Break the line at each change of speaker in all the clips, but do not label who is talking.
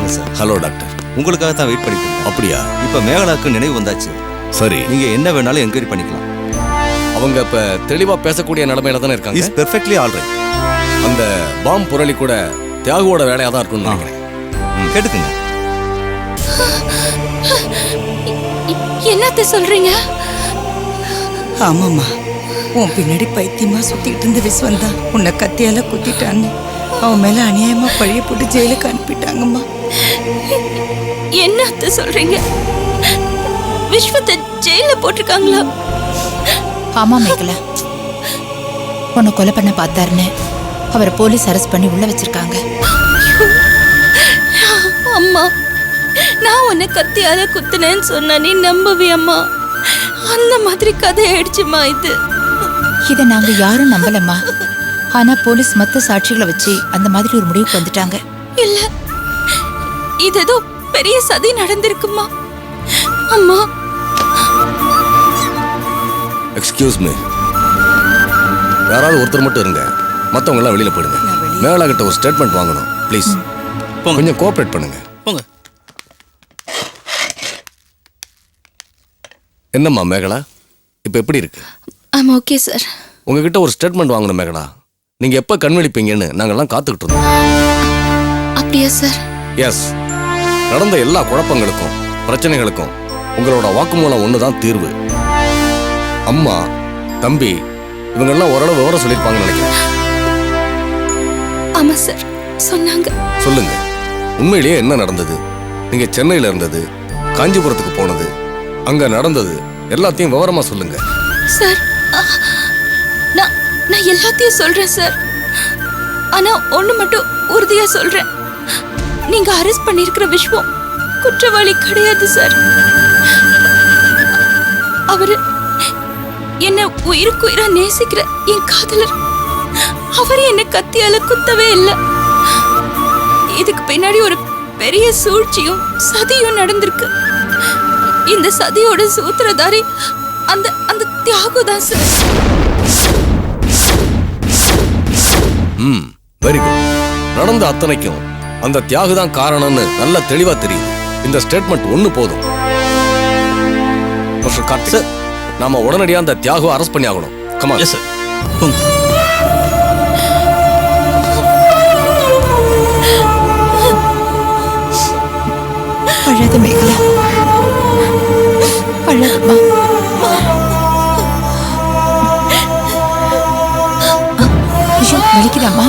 வாங்க sir.
Hello doctor.
உங்களுக்காக தான் வெயிட் பண்ணிட்டு இருக்கேன்.
அப்படியா?
இப்ப மேகலாக்கு நினைவு வந்தாச்சு.
சரி,
நீங்க என்ன வேணாலும் என்கொயரி பண்ணிக்கலாம்.
அவங்க இப்ப தெளிவா பேசக்கூடிய நிலைமையில தானே இருக்காங்க.
Is perfectly alright.
அந்த பாம் புரளி கூட தியாகுவோட வேலையா தான் இருக்கும்னு நினைக்கிறேன்.
கேட்டுக்குங்க.
என்னத்த சொல்றீங்க?
ஆமாம்மா, உன் பின்னாடி பைத்தியமா சுத்திட்டு இருந்த விஸ்வன் தான் உன்னை கத்தியால குத்திட்டான்னு அவன் மேல அநியாயமா பழிய போட்டு ஜெயிலுக்கு அனுப்பிட்டாங்கம்மா.
என்னத்த சொல்றீங்க? விஸ்வத்தை ஜெயில போட்டிருக்காங்களா?
ஆமா மேகலா, உன்னை கொலை பண்ண பார்த்தாருன்னு அவரை போலீஸ் அரெஸ்ட் பண்ணி உள்ள வச்சிருக்காங்க.
அம்மா, நான் உன்னை கத்தியால குத்துனேன்னு சொன்ன நீ நம்பவே அம்மா? அந்த மாதிரி கதை ஆயிடுச்சுமா இது.
இதை நாங்க யாரும் நம்பலம்மா. ஆனா போலீஸ் மத்த சாட்சிகளை வச்சு அந்த மாதிரி ஒரு முடிவுக்கு வந்துட்டாங்க.
இல்ல, இது ஏதோ பெரிய சதி நடந்திருக்குமா அம்மா?
எக்ஸ்கியூஸ் மீ, யாராவது ஒருத்தர் மட்டும் இருங்க, மற்றவங்க எல்லாம் வெளியில போயிடுங்க. மேகலா கிட்ட ஒரு ஸ்டேட்மெண்ட் வாங்கணும். ப்ளீஸ் கொஞ்சம் கோஆப்ரேட் பண்ணுங்க.
போங்க.
என்னம்மா மேகலா, இப்ப எப்படி இருக்கு?
ஆமா, ஓகே சார்.
உங்ககிட்ட ஒரு ஸ்டேட்மெண்ட் வாங்கணும் மேகலா. நீங்க எப்ப கண்வெளிப்பீங்கன்னு நாங்கெல்லாம் காத்துக்கிட்டு இருந்தோம்.
அப்படியா சார்?
எஸ், நடந்த எல்லா குழப்பங்களுக்கும் பிரச்சனைகளுக்கும் உங்களோட வாக்குமூலம் ஒண்ணுதான் தீர்வு. அம்மா, தம்பி இவங்கெல்லாம் ஓரளவு விவரம் சொல்லியிருப்பாங்கன்னு நினைக்கிறேன்.
ஆமா சார், சொன்னாங்க. சொல்லுங்க,
உண்மையிலேயே என்ன நடந்தது? நீங்க சென்னையில இருந்தது, காஞ்சிபுரத்துக்கு போனது, அங்க நடந்தது எல்லாத்தையும் விவரமா சொல்லுங்க.
சார், நான் எல்லாத்தையும் சொல்றேன் சார். ஆனா ஒண்ணு மட்டும் உறுதியா சொல்றேன், நீங்க அரெஸ்ட் பண்ணிருக்கிற விஸ்வம் குற்றவாளி கிடையாது சார். அவரு என்ன உயிருக்கு உயிரா நேசிக்கிற என் காதலர். அவர் என்ன கத்தியால குத்தவே இல்லை. இதுக்கு பின்னாடி ஒரு பெரிய சூழ்ச்சியும் சதியும் நடந்திருக்கு. இந்த சதியோட சூத்திரதாரி அந்த அந்த தியாகு தான் சார்.
Very good. நடந்த அத்தனைக்கும் அந்த தியாகு தான் காரணம்னு நல்லா தெளிவா தெரியுது. இந்த ஸ்டேட்மெண்ட் ஒண்ணு போதும். மிஸ்டர் கார்த்திக், நாம உடனடியா அந்த தியாகு அரெஸ்ட் பண்ணி ஆகணும். Come on.
Yes sir.
அழாத மேகலா, அழாதம்மா. ஐயோ, வலிக்குதாம்மா?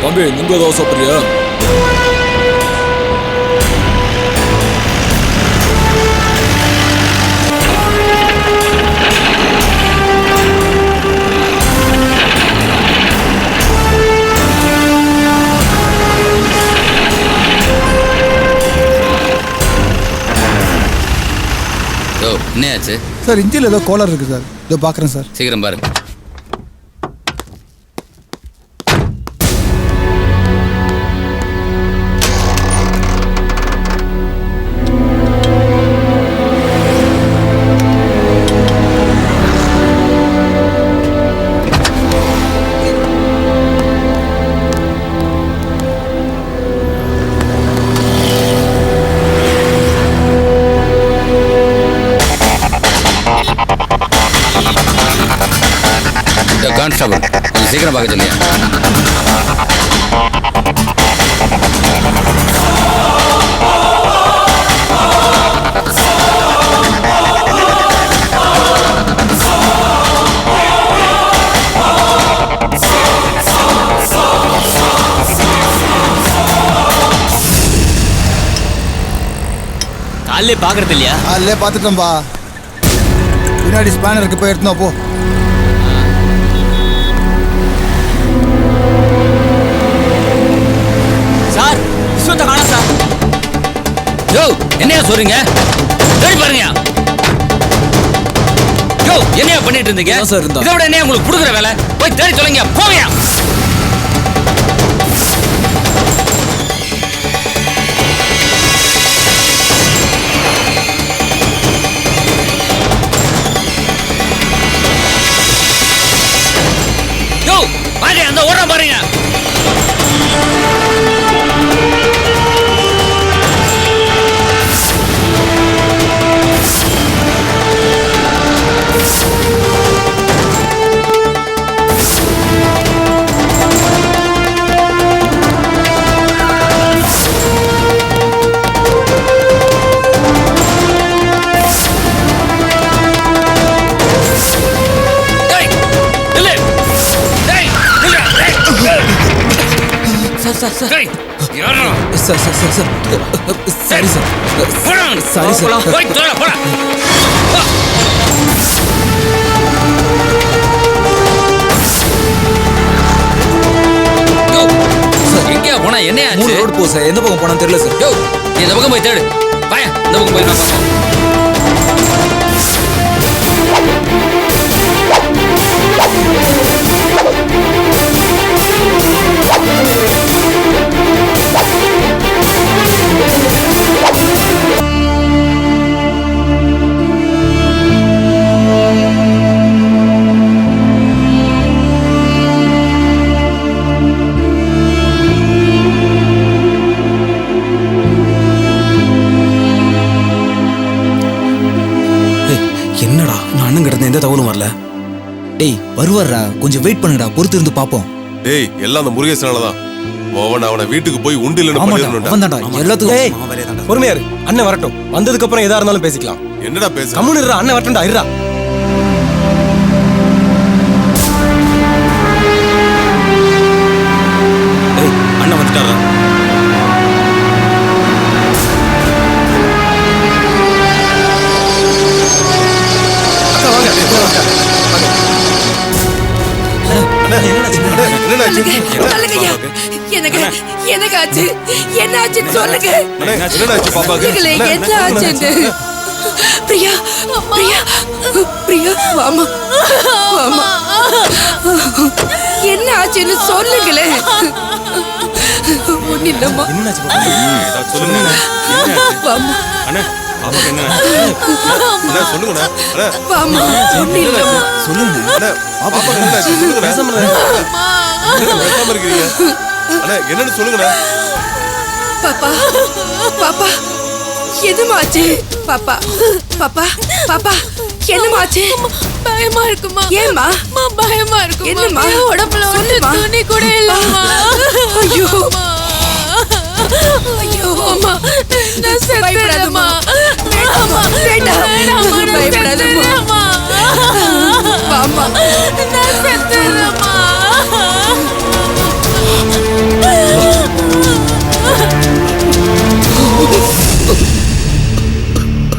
தம்பி, நீங்க ஏதாவது சாப்பிட்றியா?
என்ன ஆச்சு
சார்? இன்ஜில் ஏதோ கோளாறு இருக்கு சார். இதோ பார்க்குறேன் சார்.
சீக்கிரம் பாருங்க. கான்ஸ்டபிள், கொஞ்சம் சீக்கிரம் பார்க்க சொல்லியா?
காலையிலே பார்க்கறது இல்லையா?
காலையிலே பார்த்துட்டோம்பா. பின்னாடி ஸ்பேனருக்கு போய் எடுத்துனோம். போ.
சார், விஸ்வத்தை காணோம் சார்.
யோ, என்னையா சொல்றீங்க? தேடி பாருங்க. யோ, என்னையா பண்ணிட்டு இருந்தீங்க
சார் இருந்தா.
இதோட என்ன உங்களுக்கு கொடுக்குற வேலை? போய் தேடி தொலைங்க, போங்க. யோ, பாருங்க அந்த ஓரம் பாருங்க.
சார் சார்
டேய், யாரா?
Sir sir sir sir sorry sir
போடா.
சாரி சார்
போய் தொலை, போடா. யோ, எங்கேயா போனா? என்ன
மூணு
ஆச்சு?
ரோடு போ சார், எந்த பக்கம் போனான்னு தெரியல சார்.
யோ, நீ இந்த பக்கம் போய் தேடு. வாயா, இந்த பக்கம் போய் நான் பார்ப்போம்.
என்னடா நான் அண்ணன் கிட்ட எந்த தகவலும் வரல. டேய் வருவாரா, கொஞ்சம் வெயிட் பண்ணுடா, பொறுத்து இருந்து பாப்போம்.
டேய் எல்லாம் அந்த முருகேசனாலதான். அவனை வீட்டுக்கு போய் உண்டு இல்லைன்னு பண்ணிடணும்டா.
அவன்தான்டா எல்லாத்துக்கும்.
பொறுமையா இரு, அண்ணன் வரட்டும். வந்ததுக்கு அப்புறம் எதா இருந்தாலும் பேசிக்கலாம்.
என்னடா பேச?
கம்முன்னு இருடா, அண்ணன் வரட்டும்டா, இருடா.
அண்ணன் வந்துட்டாரா?
சொல்லுங்கய்யா, எனக்கு எனக்கு ஆச்சு, என்ன ஆச்சுன்னு சொல்லுங்க. சொல்லுங்களே, என்ன ஆச்சுன்னு. பிரியா பிரியா பிரியா வாமா வாமா, என்ன ஆச்சுன்னு சொல்லுங்களே. ஒண்ணு இல்லம்மா, வாமா வாமா, ஒண்ணு இல்லம்மா.
என்னன்னு சொல்லுங்கண்ணா.
பாப்பா பாப்பா எதுமாச்சு? பாப்பா பாப்பா பாப்பா என்னமாச்சு? பயமா இருக்குமா? ஏமா பயமா இருக்கு? என்னமா உடம்புல சொல்லுமா? துணி கூட இல்லம்மா. ஐயோ ஐயோ அம்மா, நான் செத்துறேன்மா. அம்மா வேண்டாம், பயப்படாதம்மா. வாமா, நான் செத்துறேன்மா.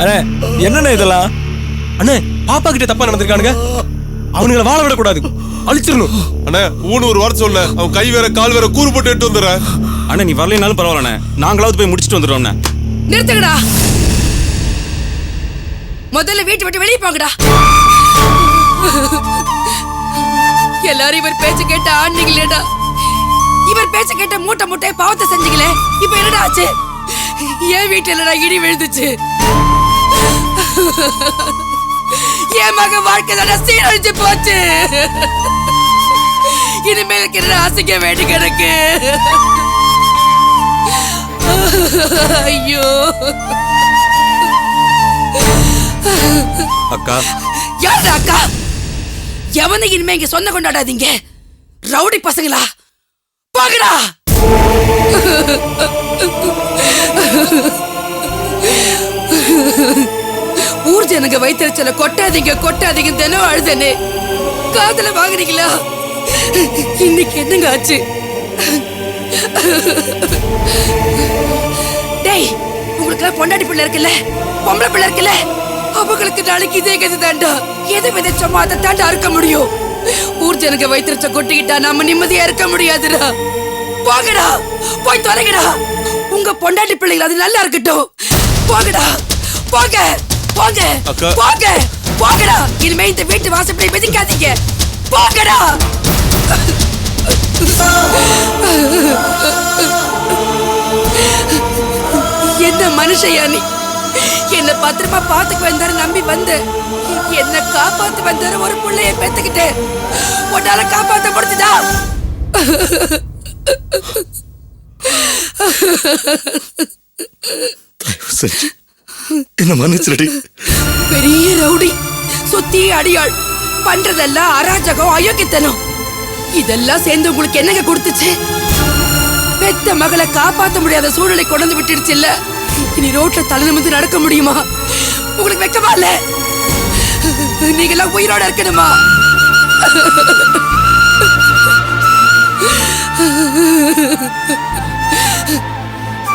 அண்ணே என்னண்ணே இதெல்லாம்? அண்ணே பாப்பா கிட்ட தப்பா நடந்திருக்கானுங்க. அவனுங்களை வாழ விடக்கூடாது, அழிச்சிடணும்.
அண்ணா ஊனு ஒரு வாரம் சொல்ல, அவன் கை வேற கால் வேற கூறு போட்டு எடுத்து வந்துடுறேன்.
அண்ணா நீ வரலைனாலும் பரவாயில்லண்ணே, நாங்களாவது போய் முடிச்சுட்டு வந்துடுறோம்ண்ணே.
நிறுத்துங்கடா, முதல்ல வீட்டை விட்டு வெளியே போங்கடா. எல்லாரும் இவர் பேச்ச கேட்ட ஆண்டீங்களேடா, இவர் பேச்ச கேட்ட மூட்டை மூட்டை பாவத்தை செஞ்சீங்களே. இப்ப என்னடா ஆச்சு? என் வீட்டுல இடி விழுந்துச்சு. என் மகன் வாழ்க்கை தானே சீரழிஞ்சு போச்சு. இனிமேல் என்ன ஆசைக்க வேண்டி கிடக்கு. ஐயோ
அக்கா,
யாருடா அக்கா? எவனை இனிமே இங்க சொந்த கொண்டாடாதீங்க. ரவுடி பசங்களா, போங்கடா. ஊர் ஜனங்க வைத்திருச்சல கொட்டாதீங்க கொட்டாதீங்க தினம் அழுதனே. காதல வாங்குறீங்களா? இன்னைக்கு என்னங்க ஆச்சு? டேய், உங்களுக்கு பொண்டாட்டி பிள்ளை இருக்குல்ல, பொம்பளை பிள்ளை இருக்குல்ல, அவங்களுக்கு நாளைக்கு இதே கதி தாண்டா. எது விதைச்சோமோ அதை தாண்டா அறுக்க முடியும். ஊர் ஜனங்க வைத்திருச்ச கொட்டிக்கிட்டா நம்ம நிம்மதியா இருக்க முடியாதுடா. போகடா, போய் தொலைங்கடா. உங்க பொண்டாட்டி பிள்ளைகள் அது நல்லா இருக்கட்டும். போகடா, போக போங்க
அக்கா.
போங்க போங்கடா. இனிமே இந்த வீட்டு வாசப்படி மிதிக்காதீங்க. போங்கடா. என்ன மனுஷயா நீ? என்ன பத்திரமா பாத்துக்கு வந்தாரு நம்பி வந்து என்ன காப்பாத்து வந்தாரு. ஒரு புள்ளைய பெத்துக்கிட்டு உன்னால காப்பாத்த முடிச்சுதா?
என்ன மன்னிச்சிருடி.
பெரிய ரவுடி, சுத்தி அடியாள், பண்றதெல்லாம் அராஜகம், அயோக்கியத்தனம். இதெல்லாம் சேர்ந்து உங்களுக்கு என்னங்க கொடுத்துச்சு? பெத்த மகளை காப்பாத்த முடியாத சூழலை கொண்டு விட்டுடுச்சு இல்ல. இனி ரோட்ல தலை நிமிர்ந்து நடக்க முடியுமா? உங்களுக்கு வெக்கமா இல்ல? நீங்க எல்லாம் உயிரோட இருக்கணுமா?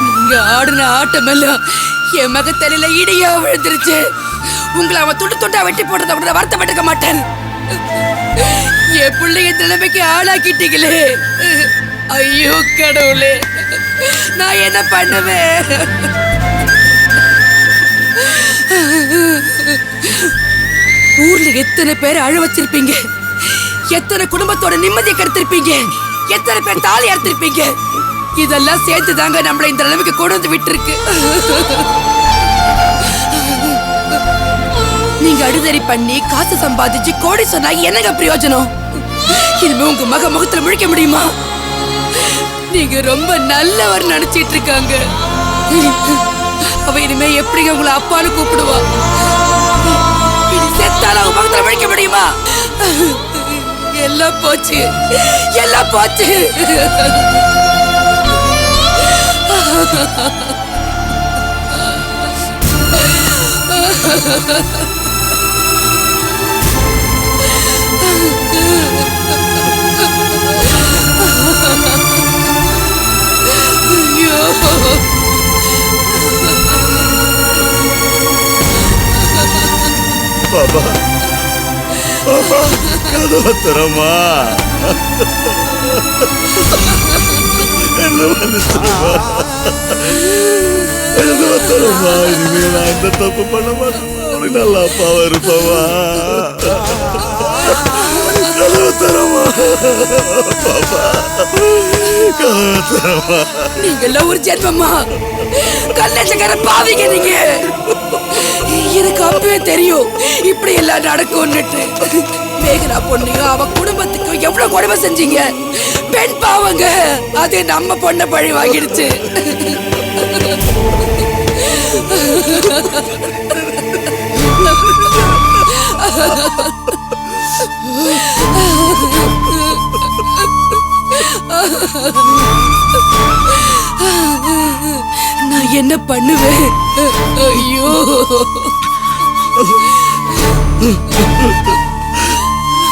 நீங்க ஆடுன ஆட்டம் எல்லாம் என் மக தலையில இடியா விழுந்துருச்சு. உங்களை அவன் துண்டு துண்டா வெட்டி போட்டதை கூட வருத்தப்பட்டுக்க மாட்டேன். என் பிள்ளைய நிலைமைக்கு ஆளாக்கிட்டீங்களே. ஐயோ கடவுளே, நான் என்ன பண்ணுவேன்? ஊர்ல எத்தனை பேர் அழ வச்சிருப்பீங்க, எத்தனை குடும்பத்தோட நிம்மதியை கெடுத்திருப்பீங்க, எத்தனை பேர் தாலி அறுத்திருப்பீங்க. இதெல்லாம் சேர்த்து தாங்க நம்மளை இந்த நிலைமைக்கு கொண்டு வந்து விட்டு இருக்கு. நீங்க அடிதடி பண்ணி காசு சம்பாதிச்சு கோடி சொன்னா என்னங்க பிரயோஜனம்? இனிமே உங்க மக முகத்துல முழிக்க முடியுமா? நீங்க ரொம்ப நல்லவர் நினைச்சிட்டு இருக்காங்க. அவ இனிமே எப்படிங்க உங்களை அப்பான்னு கூப்பிடுவா? இனி செத்தால உங்க முகத்துல முழிக்க முடியுமா? எல்லாம் போச்சு, எல்லாம் போச்சு.
பாபா பாபா கதவை தரமா. என்ன மன்னிச்சிருமா, கதவை தரமா. இனிமே நான் இந்த தப்பு பண்ண மாட்டேன். உனக்கு நல்லா அப்பாவா இருப்பவா. கதவை தரமா பாபா, கதவை தரமா.
நீங்க எல்லாம் ஒரு ஜென்மமா கல்லச்சக்கார பாவிங்க நீங்க. எனக்கு அப்பவே தெரியும் இப்படி எல்லாம் நடக்கும்னுட்டு. மேகனா பொண்ணையும் அவ குடும்பத்துக்கும் எவ்வளவு கொடுமை செஞ்சீங்க. பெண் பாவங்க, அது நம்ம பொண்ணை பழி வாங்கிடுச்சு. நான் என்ன பண்ணுவேன்? ஐயோ.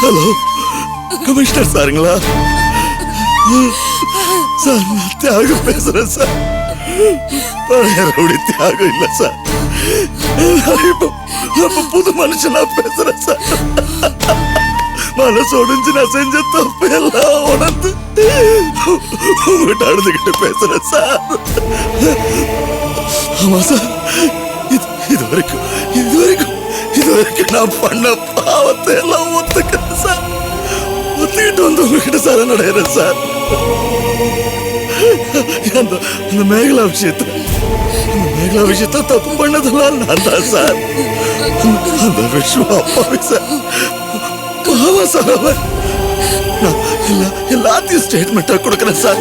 Hello, commissioner சாருங்களா? சார், நான் தியாகம் பேசுறேன் சார். பழைய ரவுடி தியாகம் இல்ல சார். இப்ப புது மனுஷனா பேசுறேன் சார். மனசு ஒடிஞ்சு நான் செஞ்ச தப்பு எல்லாம் உணர்ந்து உங்ககிட்ட அழுதுகிட்டு பேசுறேன் சார். ஆமா சார், இது வரைக்கும் நான் பண்ண பாவத்தை எல்லாம் ஒத்துக்கிறேன் சார். ஒத்துக்கிட்டு வந்து உங்ககிட்ட சரணடைகிறேன் சார். அந்த மேகலா விஷயத்தை தப்பு பண்ணதெல்லாம் நான் தான் சார். அந்த விஷயம் அப்பாவே சார். பாவா சார், அவன் எல்லாத்தையும் ஸ்டேட்மெண்டா கொடுக்கிறேன் சார்.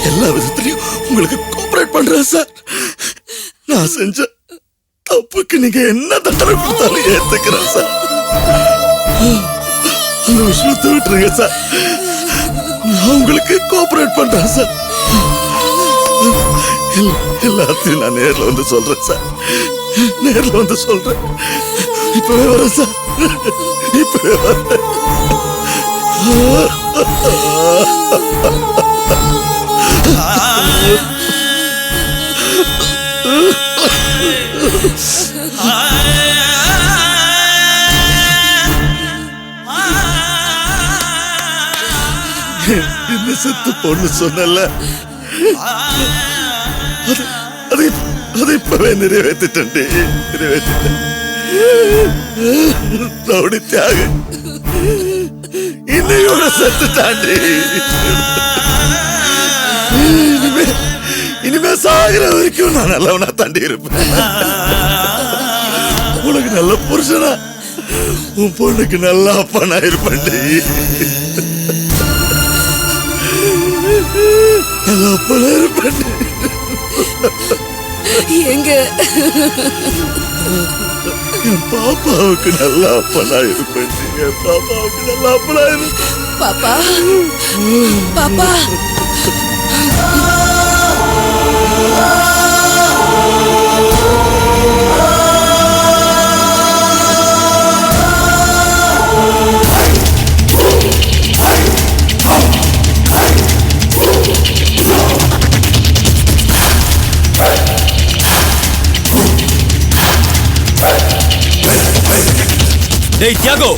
எல்லா விதத்திலையும் உங்களுக்கு கோஆபரேட் பண்றேன் சார். நான் செஞ்ச தப்புக்கு நீங்க என்ன தண்டனை கொடுத்தாலும் ஏத்துக்கிறேன் சார். அந்த விஷயத்தை விட்டுருங்க சார். நான் உங்களுக்கு கோஆபரேட் பண்றேன் சார். எல்லாத்தையும் நான் நேர்ல வந்து சொல்றேன் சார். நேர்ல வந்து சொல்றேன். இப்பவே வரேன் சார். இப்பவே வரேன். என்ன செத்து பொண்ணு சொன்னல, அது
சொன்னதை இப்பவே நிறைவேற்றிட்டேன் நிறைவேற்றிட்டேன். ரவுடி தியாகம் இன்னையோட செத்துட்டாண்டி. இனிமே சாகிற வரைக்கும் நான் நல்லவனா தாண்டி இருப்பேன். உனக்கு நல்ல புருஷனா, உன் பொண்ணுக்கு நல்ல அப்பனா இருப்பேன்டி. நல்ல அப்பனா இருப்பேன்.
எங்க
என் பாப்பாவுக்கு நல்ல அப்பனா இருப்பேன். என் பாப்பாவுக்கு நல்ல அப்பனா இருப்பேன்.
பாப்பா பாப்பா
டேய் தியாகோ,